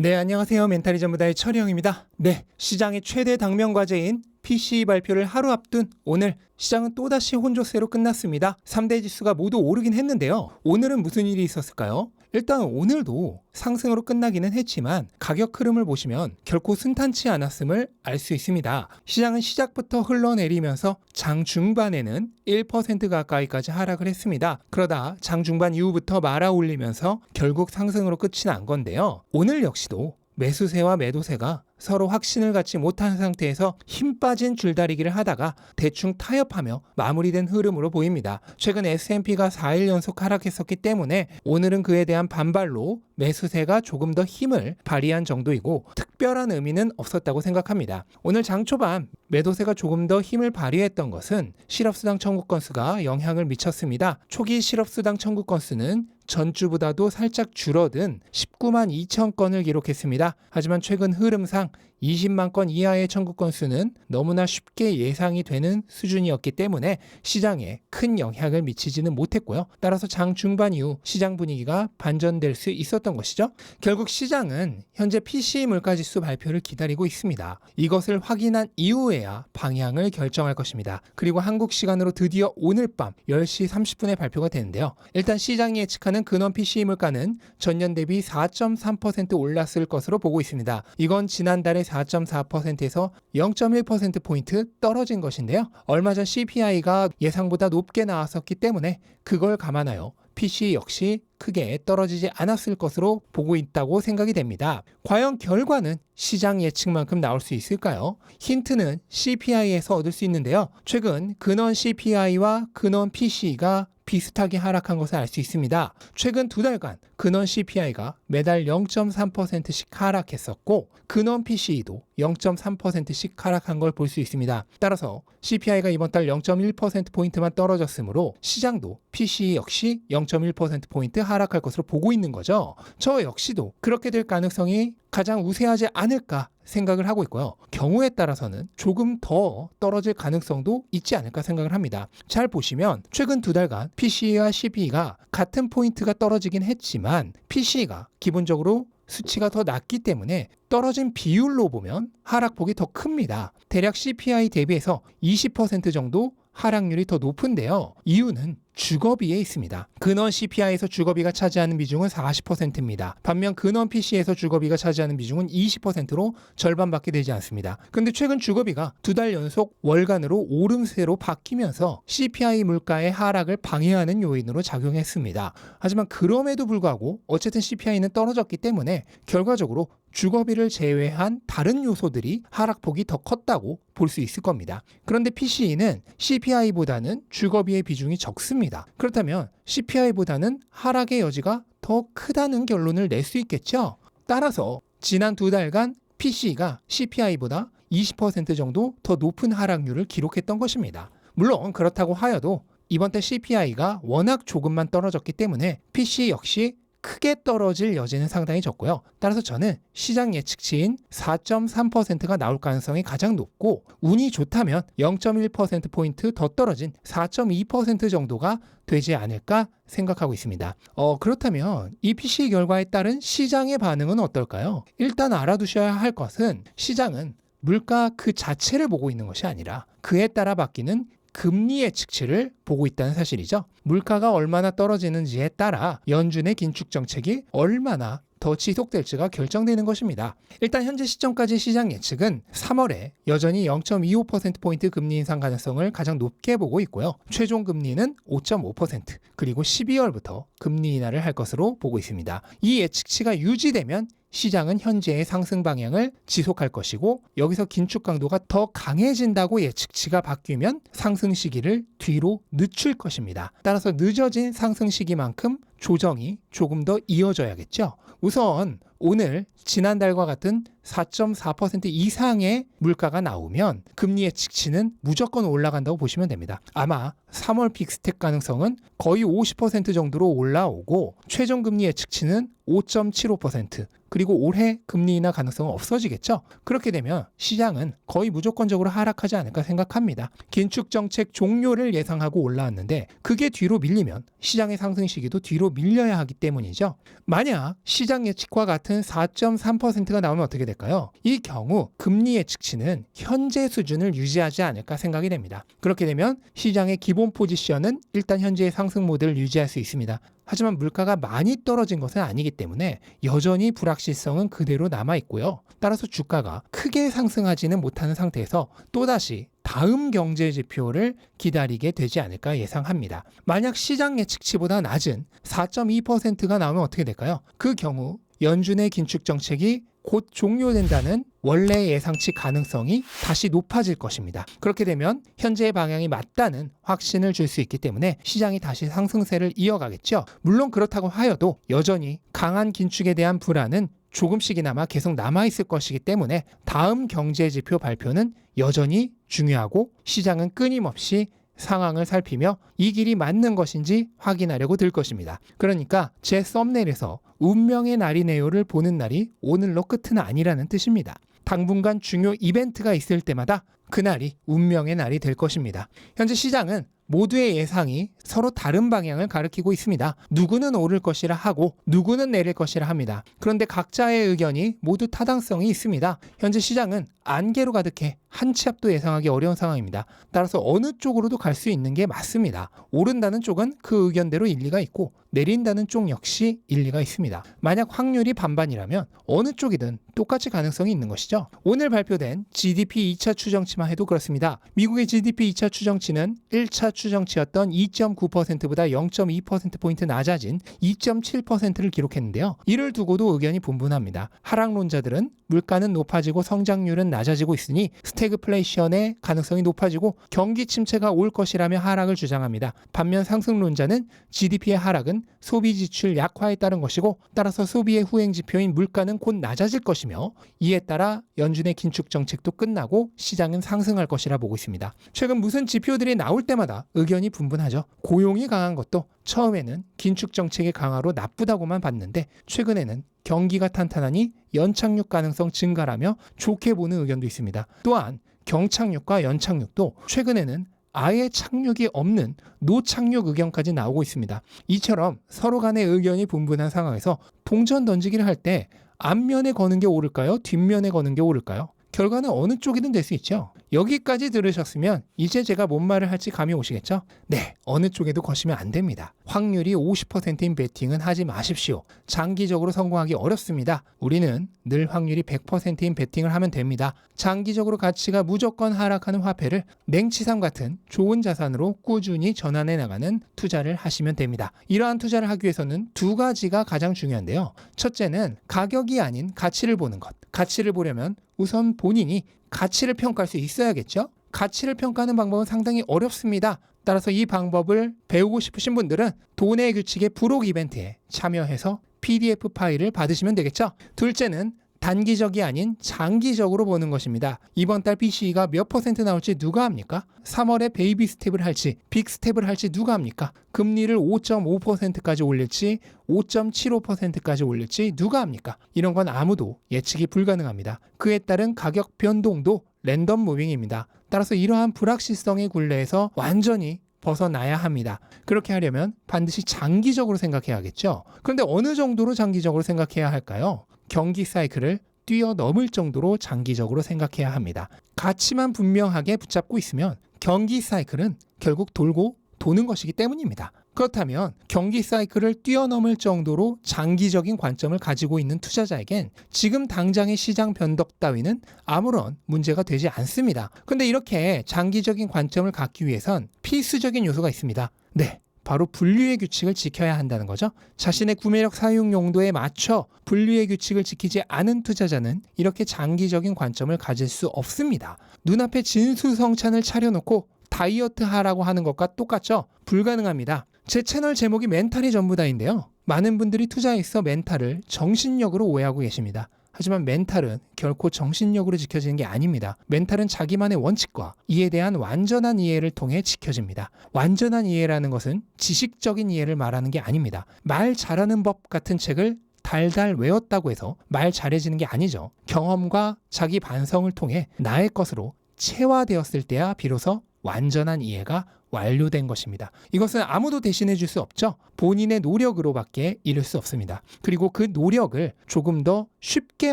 네, 안녕하세요. 멘탈이 전부다의 철영입니다. 네, 시장의 최대 당면 과제인 PCE 발표를 하루 앞둔 오늘 시장은 또다시 혼조세로 끝났습니다. 3대 지수가 모두 오르긴 했는데요. 오늘은 무슨 일이 있었을까요? 일단 오늘도 상승으로 끝나기는 했지만 가격 흐름을 보시면 결코 순탄치 않았음을 알 수 있습니다. 시장은 시작부터 흘러내리면서 장 중반에는 1% 가까이까지 하락을 했습니다. 그러다 장 중반 이후부터 말아 올리면서 결국 상승으로 끝이 난 건데요. 오늘 역시도 매수세와 매도세가 서로 확신을 갖지 못한 상태에서 힘 빠진 줄다리기를 하다가 대충 타협하며 마무리된 흐름으로 보입니다. 최근 S&P가 4일 연속 하락했었기 때문에 오늘은 그에 대한 반발로 매수세가 조금 더 힘을 발휘한 정도이고 특별한 의미는 없었다고 생각합니다. 오늘 장 초반 매도세가 조금 더 힘을 발휘했던 것은 실업수당 청구 건수가 영향을 미쳤습니다. 초기 실업수당 청구 건수는 전주보다도 살짝 줄어든 19만 2천 건을 기록했습니다. 하지만 최근 흐름상 20만 건 이하의 청구 건수는 너무나 쉽게 예상이 되는 수준이었기 때문에 시장에 큰 영향을 미치지는 못했고요. 따라서 장 중반 이후 시장 분위기가 반전될 수 있었던 것이죠. 결국 시장은 현재 PCE 물가지수 발표를 기다리고 있습니다. 이것을 확인한 이후에야 방향을 결정할 것입니다. 그리고 한국 시간으로 드디어 오늘 밤 10시 30분에 발표가 되는데요. 일단 시장이 예측하는 근원 PCE 물가는 전년 대비 4.3% 올랐을 것으로 보고 있습니다. 이건 지난달에 4.4%에서 0.1%포인트 떨어진 것인데요. 얼마 전 CPI가 예상보다 높게 나왔었기 때문에 그걸 감안하여 PCE 역시 크게 떨어지지 않았을 것으로 보고 있다고 생각이 됩니다. 과연 결과는 시장 예측만큼 나올 수 있을까요? 힌트는 CPI에서 얻을 수 있는데요. 최근 근원 CPI와 근원 PCE가 비슷하게 하락한 것을 알 수 있습니다. 최근 두 달간 근원 CPI가 매달 0.3%씩 하락했었고 근원 PCE도 0.3%씩 하락한 걸 볼 수 있습니다. 따라서 CPI가 이번 달 0.1%포인트만 떨어졌으므로 시장도 PCE 역시 0.1%포인트 하락할 것으로 보고 있는 거죠. 저 역시도 그렇게 될 가능성이 가장 우세하지 않을까 생각을 하고 있고요. 경우에 따라서는 조금 더 떨어질 가능성도 있지 않을까 생각을 합니다. 잘 보시면 최근 두 달간 PCE와 CPE가 같은 포인트가 떨어지긴 했지만 PCE가 기본적으로 수치가 더 낮기 때문에 떨어진 비율로 보면 하락폭이 더 큽니다. 대략 CPI 대비해서 20% 정도 하락률이 더 높은데요. 이유는 주거비에 있습니다. 근원 CPI에서 주거비가 차지하는 비중은 40%입니다. 반면 근원 PC에서 주거비가 차지하는 비중은 20%로 절반밖에 되지 않습니다. 근데 최근 주거비가 두 달 연속 월간으로 오름세로 바뀌면서 CPI 물가의 하락을 방해하는 요인으로 작용했습니다. 하지만 그럼에도 불구하고 어쨌든 CPI는 떨어졌기 때문에 결과적으로 주거비를 제외한 다른 요소들이 하락폭이 더 컸다고 볼 수 있을 겁니다. 그런데 PCE는 CPI보다는 주거비의 비중이 적습니다. 그렇다면 CPI보다는 하락의 여지가 더 크다는 결론을 낼 수 있겠죠. 따라서 지난 두 달간 PCE가 CPI보다 20% 정도 더 높은 하락률을 기록했던 것입니다. 물론 그렇다고 하여도 이번 달 CPI가 워낙 조금만 떨어졌기 때문에 PCE 역시 크게 떨어질 여지는 상당히 적고요. 따라서 저는 시장 예측치인 4.3%가 나올 가능성이 가장 높고 운이 좋다면 0.1%포인트 더 떨어진 4.2% 정도가 되지 않을까 생각하고 있습니다. 그렇다면 이 PCE 결과에 따른 시장의 반응은 어떨까요? 일단 알아두셔야 할 것은 시장은 물가 그 자체를 보고 있는 것이 아니라 그에 따라 바뀌는 금리 예측치를 보고 있다는 사실이죠. 물가가 얼마나 떨어지는지에 따라 연준의 긴축 정책이 얼마나 더 지속될지가 결정되는 것입니다. 일단 현재 시점까지 시장 예측은 3월에 여전히 0.25%포인트 금리 인상 가능성을 가장 높게 보고 있고요. 최종 금리는 5.5% 그리고 12월부터 금리 인하를 할 것으로 보고 있습니다. 이 예측치가 유지되면 시장은 현재의 상승 방향을 지속할 것이고 여기서 긴축 강도가 더 강해진다고 예측치가 바뀌면 상승 시기를 뒤로 늦출 것입니다. 따라서 늦어진 상승 시기만큼 조정이 조금 더 이어져야겠죠. 우선 오늘 지난달과 같은 4.4% 이상의 물가가 나오면 금리 예측치는 무조건 올라간다고 보시면 됩니다. 아마 3월 빅스텝 가능성은 거의 50% 정도로 올라오고 최종 금리 예측치는 5.75% 그리고 올해 금리 인하 가능성은 없어지겠죠. 그렇게 되면 시장은 거의 무조건적으로 하락하지 않을까 생각합니다. 긴축 정책 종료를 예상하고 올라왔는데 그게 뒤로 밀리면 시장의 상승 시기도 뒤로 밀려야 하기 때문이죠. 만약 시장 예측과 같은 같은 4.3%가 나오면 어떻게 될까요? 이 경우 금리 예측치는 현재 수준을 유지하지 않을까 생각이 됩니다. 그렇게 되면 시장의 기본 포지션은 일단 현재의 상승 모드를 유지할 수 있습니다. 하지만 물가가 많이 떨어진 것은 아니기 때문에 여전히 불확실성은 그대로 남아있고요. 따라서 주가가 크게 상승하지는 못하는 상태에서 또다시 다음 경제 지표를 기다리게 되지 않을까 예상합니다. 만약 시장 예측치보다 낮은 4.2%가 나오면 어떻게 될까요? 그 경우 연준의 긴축 정책이 곧 종료된다는 원래 예상치 가능성이 다시 높아질 것입니다. 그렇게 되면 현재의 방향이 맞다는 확신을 줄 수 있기 때문에 시장이 다시 상승세를 이어가겠죠. 물론 그렇다고 하여도 여전히 강한 긴축에 대한 불안은 조금씩이나마 계속 남아있을 것이기 때문에 다음 경제지표 발표는 여전히 중요하고 시장은 끊임없이 상황을 살피며 이 길이 맞는 것인지 확인하려고 들 것입니다. 그러니까 제 썸네일에서 운명의 날이네요를 보는 날이 오늘로 끝은 아니라는 뜻입니다. 당분간 중요 이벤트가 있을 때마다 그날이 운명의 날이 될 것입니다. 현재 시장은 모두의 예상이 서로 다른 방향을 가리키고 있습니다. 누구는 오를 것이라 하고 누구는 내릴 것이라 합니다. 그런데 각자의 의견이 모두 타당성이 있습니다. 현재 시장은 안개로 가득해 한 치 앞도 예상하기 어려운 상황입니다. 따라서 어느 쪽으로도 갈 수 있는 게 맞습니다. 오른다는 쪽은 그 의견대로 일리가 있고 내린다는 쪽 역시 일리가 있습니다. 만약 확률이 반반이라면 어느 쪽이든 똑같이 가능성이 있는 것이죠. 오늘 발표된 GDP 2차 추정치만 해도 그렇습니다. 미국의 GDP 2차 추정치는 1차 추정치였던 2.9%보다 0.2%포인트 낮아진 2.7%를 기록했는데요. 이를 두고도 의견이 분분합니다. 하락론자들은 물가는 높아지고 성장률은 낮아지고 있으니 스태그플레이션의 가능성이 높아지고 경기 침체가 올 것이라며 하락을 주장합니다. 반면 상승론자는 GDP의 하락은 소비 지출 약화에 따른 것이고 따라서 소비의 후행 지표인 물가는 곧 낮아질 것이며 이에 따라 연준의 긴축 정책도 끝나고 시장은 상승할 것이라 보고 있습니다. 최근 무슨 지표들이 나올 때마다 의견이 분분하죠. 고용이 강한 것도 처음에는 긴축 정책의 강화로 나쁘다고만 봤는데 최근에는 경기가 탄탄하니 연착륙 가능성 증가라며 좋게 보는 의견도 있습니다. 또한 경착륙과 연착륙도 최근에는 아예 착륙이 없는 노착륙 의견까지 나오고 있습니다. 이처럼 서로 간의 의견이 분분한 상황에서 동전 던지기를 할 때 앞면에 거는 게 옳을까요? 뒷면에 거는 게 옳을까요? 결과는 어느 쪽이든 될 수 있죠. 여기까지 들으셨으면 이제 제가 뭔 말을 할지 감이 오시겠죠? 네, 어느 쪽에도 거시면 안 됩니다. 확률이 50%인 베팅은 하지 마십시오. 장기적으로 성공하기 어렵습니다. 우리는 늘 확률이 100%인 베팅을 하면 됩니다. 장기적으로 가치가 무조건 하락하는 화폐를 냉치삼 같은 좋은 자산으로 꾸준히 전환해 나가는 투자를 하시면 됩니다. 이러한 투자를 하기 위해서는 두 가지가 가장 중요한데요. 첫째는 가격이 아닌 가치를 보는 것. 가치를 보려면 우선 본인이 가치를 평가할 수 있어야겠죠? 가치를 평가하는 방법은 상당히 어렵습니다. 따라서 이 방법을 배우고 싶으신 분들은 돈의 규칙의 부록 이벤트에 참여해서 PDF 파일을 받으시면 되겠죠? 둘째는 단기적이 아닌 장기적으로 보는 것입니다. 이번 달 PCE가 몇 퍼센트 나올지 누가 합니까? 3월에 베이비 스텝을 할지 빅 스텝을 할지 누가 합니까? 금리를 5.5%까지 올릴지 5.75%까지 올릴지 누가 합니까? 이런 건 아무도 예측이 불가능합니다. 그에 따른 가격 변동도 랜덤 무빙입니다. 따라서 이러한 불확실성의 굴레에서 완전히 벗어나야 합니다. 그렇게 하려면 반드시 장기적으로 생각해야겠죠. 그런데 어느 정도로 장기적으로 생각해야 할까요? 경기 사이클을 뛰어넘을 정도로 장기적으로 생각해야 합니다. 가치만 분명하게 붙잡고 있으면 경기 사이클은 결국 돌고 도는 것이기 때문입니다. 그렇다면 경기 사이클을 뛰어넘을 정도로 장기적인 관점을 가지고 있는 투자자에겐 지금 당장의 시장 변덕 따위는 아무런 문제가 되지 않습니다. 그런데 이렇게 장기적인 관점을 갖기 위해선 필수적인 요소가 있습니다. 네, 바로 분류의 규칙을 지켜야 한다는 거죠. 자신의 구매력 사용 용도에 맞춰 분류의 규칙을 지키지 않은 투자자는 이렇게 장기적인 관점을 가질 수 없습니다. 눈앞에 진수성찬을 차려놓고 다이어트 하라고 하는 것과 똑같죠? 불가능합니다. 제 채널 제목이 멘탈이 전부다인데요. 많은 분들이 투자에 있어 멘탈을 정신력으로 오해하고 계십니다. 하지만 멘탈은 결코 정신력으로 지켜지는 게 아닙니다. 멘탈은 자기만의 원칙과 이에 대한 완전한 이해를 통해 지켜집니다. 완전한 이해라는 것은 지식적인 이해를 말하는 게 아닙니다. 말 잘하는 법 같은 책을 달달 외웠다고 해서 말 잘해지는 게 아니죠. 경험과 자기 반성을 통해 나의 것으로 체화되었을 때야 비로소 완전한 이해가 완료된 것입니다. 이것은 아무도 대신해 줄 수 없죠. 본인의 노력으로밖에 이룰 수 없습니다. 그리고 그 노력을 조금 더 쉽게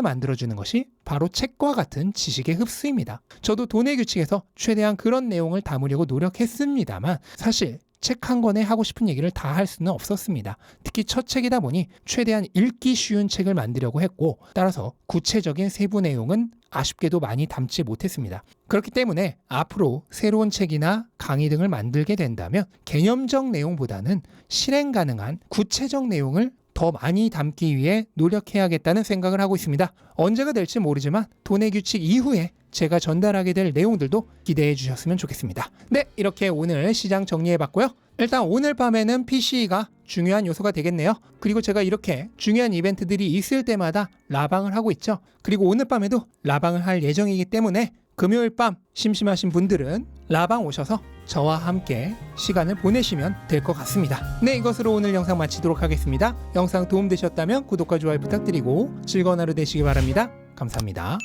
만들어주는 것이 바로 책과 같은 지식의 흡수입니다. 저도 돈의 규칙에서 최대한 그런 내용을 담으려고 노력했습니다만 사실 책 한 권에 하고 싶은 얘기를 다 할 수는 없었습니다. 특히 첫 책이다 보니 최대한 읽기 쉬운 책을 만들려고 했고 따라서 구체적인 세부 내용은 아쉽게도 많이 담지 못했습니다. 그렇기 때문에 앞으로 새로운 책이나 강의 등을 만들게 된다면 개념적 내용보다는 실행 가능한 구체적 내용을 더 많이 담기 위해 노력해야겠다는 생각을 하고 있습니다. 언제가 될지 모르지만 돈의 규칙 이후에 제가 전달하게 될 내용들도 기대해 주셨으면 좋겠습니다. 네, 이렇게 오늘 시장 정리해 봤고요. 일단 오늘 밤에는 PC가 중요한 요소가 되겠네요. 그리고 제가 이렇게 중요한 이벤트들이 있을 때마다 라방을 하고 있죠. 그리고 오늘 밤에도 라방을 할 예정이기 때문에 금요일 밤 심심하신 분들은 라방 오셔서 저와 함께 시간을 보내시면 될 것 같습니다. 네, 이것으로 오늘 영상 마치도록 하겠습니다. 영상 도움되셨다면 구독과 좋아요 부탁드리고 즐거운 하루 되시기 바랍니다. 감사합니다.